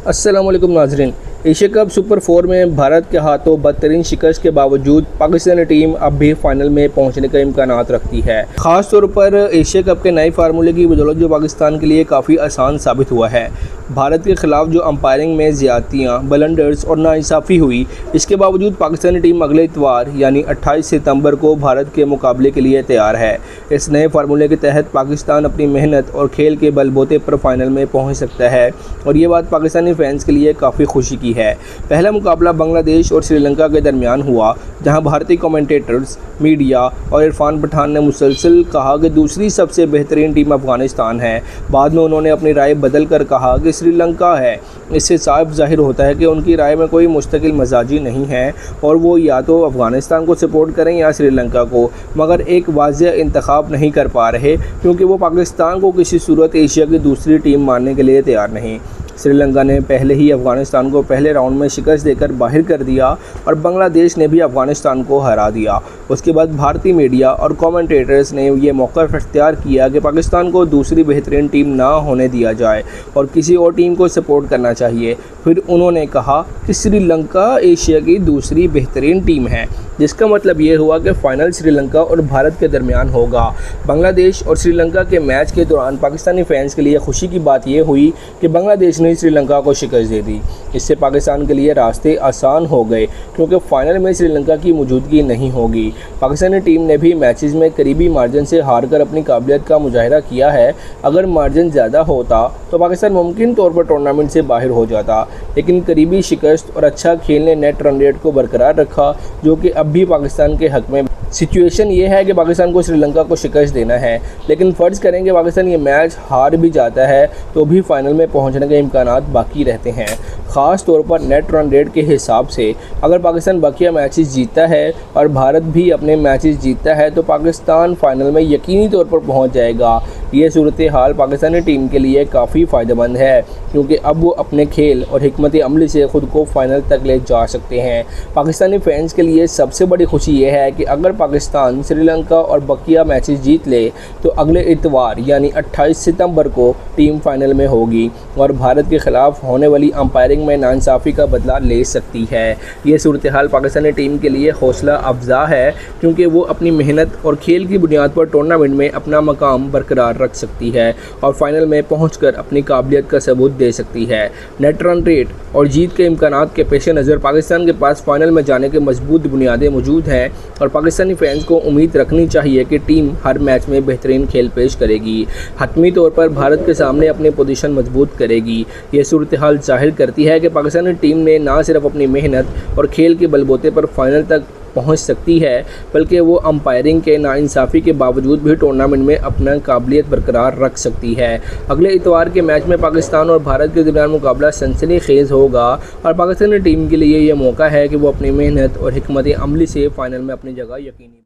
अस्सलाम वालेकुम नाज़रीन। एशिया कप सुपर 4 में भारत के हाथों बदतरीन शिकस्त के बावजूद पाकिस्तानी टीम अब भी फाइनल में पहुंचने के इम्कानात रखती है। ख़ास तौर पर एशिया कप के नए फार्मूले की बदौलत जो पाकिस्तान के लिए काफ़ी आसान साबित हुआ है। भारत के ख़िलाफ़ जो अंपायरिंग में ज़्यादतियाँ, ब्लंडर्स और नाइंसाफ़ी हुई, इसके बावजूद पाकिस्तानी टीम अगले इतवार यानी 28 सितंबर को भारत के मुकाबले के लिए तैयार है। इस नए फार्मूले के तहत पाकिस्तान अपनी मेहनत और खेल के बलबूते पर फाइनल में पहुँच सकता है और ये बात पाकिस्तानी फैंस के लिए काफ़ी खुशी की है। पहला मुकाबला बांग्लादेश और श्रीलंका के दरमियान हुआ, जहां भारतीय कमेंटेटर्स, मीडिया और इरफान पठान ने मुसलसल कहा कि दूसरी सबसे बेहतरीन टीम अफ़गानिस्तान है। बाद में उन्होंने अपनी राय बदल कर कहा कि श्रीलंका है। इससे साफ जाहिर होता है कि उनकी राय में कोई मुस्तकिल मजाजी नहीं है और वो या तो अफ़गानिस्तान को सपोर्ट करें या श्रीलंका को, मगर एक वाज़ेह इंतखाब नहीं कर पा रहे क्योंकि वो पाकिस्तान को किसी सूरत एशिया की दूसरी टीम मानने के लिए तैयार नहीं। श्रीलंका ने पहले ही अफ़गानिस्तान को पहले राउंड में शिकस्त देकर बाहर कर दिया और बांग्लादेश ने भी अफ़गानिस्तान को हरा दिया। उसके बाद भारतीय मीडिया और कमेंटेटर्स ने ये मौका इख्तियार किया कि पाकिस्तान को दूसरी बेहतरीन टीम ना होने दिया जाए और किसी और टीम को सपोर्ट करना चाहिए। फिर उन्होंने कहा कि श्रीलंका एशिया की दूसरी बेहतरीन टीम है, जिसका मतलब ये हुआ कि फ़ाइनल श्रीलंका और भारत के दरमियान होगा। बांग्लादेश और श्रीलंका के मैच के दौरान पाकिस्तानी फैंस के लिए खुशी की बात यह हुई कि बांग्लादेश ने श्रीलंका को शिकस्त दे दी। इससे पाकिस्तान के लिए रास्ते आसान हो गए क्योंकि फ़ाइनल में श्रीलंका की मौजूदगी नहीं होगी। पाकिस्तानी टीम ने भी मैचेस में करीबी मार्जिन से हार कर अपनी काबिलियत का मुजाहिरा किया है। अगर मार्जिन ज़्यादा होता तो पाकिस्तान मुमकिन तौर पर टूर्नामेंट से बाहर हो जाता, लेकिन करीबी शिकस्त और अच्छा खेल ने नेट रन रेट को बरकरार रखा, जो कि अब भी पाकिस्तान के हक़ में। सिचुएशन ये है कि पाकिस्तान को श्रीलंका को शिकस्त देना है, लेकिन फ़र्ज़ करें कि पाकिस्तान ये मैच हार भी जाता है तो भी फाइनल में पहुंचने के इम्कानात बाकी रहते हैं। ख़ास तौर पर नेट रन रेट के हिसाब से अगर पाकिस्तान बाकी मैचेस जीतता है और भारत भी अपने मैचेस जीतता है तो पाकिस्तान फाइनल में यकीनी तौर पर पहुंच जाएगा। ये सूरत हाल पाकिस्तानी टीम के लिए काफ़ी फ़ायदेमंद है क्योंकि अब वो अपने खेल और हिकमत अमली से ख़ुद को फाइनल तक ले जा सकते हैं। पाकिस्तानी फैंस के लिए सबसे बड़ी खुशी ये है कि अगर पाकिस्तान श्रीलंका और बकिया मैचेस जीत ले तो अगले इतवार यानी 28 सितंबर को टीम फाइनल में होगी और भारत के ख़िलाफ़ होने वाली अंपायरिंग में नाइंसाफ़ी का बदला ले सकती है। ये सूरत हाल पाकिस्तानी टीम के लिए हौसला अफजा है क्योंकि वो अपनी मेहनत और खेल की बुनियाद पर टूर्नामेंट में अपना मकाम बरकरार रख सकती है और फाइनल में पहुंचकर अपनी काबिलियत का सबूत दे सकती है। नेट रन रेट और जीत के इम्कानात के पेश नज़र पाकिस्तान के पास फाइनल में जाने के मजबूत बुनियादें मौजूद हैं और पाकिस्तानी फैंस को उम्मीद रखनी चाहिए कि टीम हर मैच में बेहतरीन खेल पेश करेगी, हतमी तौर पर भारत के सामने अपनी पोजीशन मजबूत करेगी। ये सूरत हाल जाहिर करती है कि पाकिस्तानी टीम ने ना सिर्फ अपनी मेहनत और खेल के बलबूते पर फाइनल तक पहुंच सकती है, बल्कि वो अंपायरिंग के नाइंसाफ़ी के बावजूद भी टूर्नामेंट में अपना काबिलियत बरकरार रख सकती है। अगले इतवार के मैच में पाकिस्तान और भारत के दरमियान मुकाबला सनसनीखेज़ होगा और पाकिस्तानी टीम के लिए ये मौका है कि वो अपनी मेहनत और हिकमत अमली से फ़ाइनल में अपनी जगह यकीनी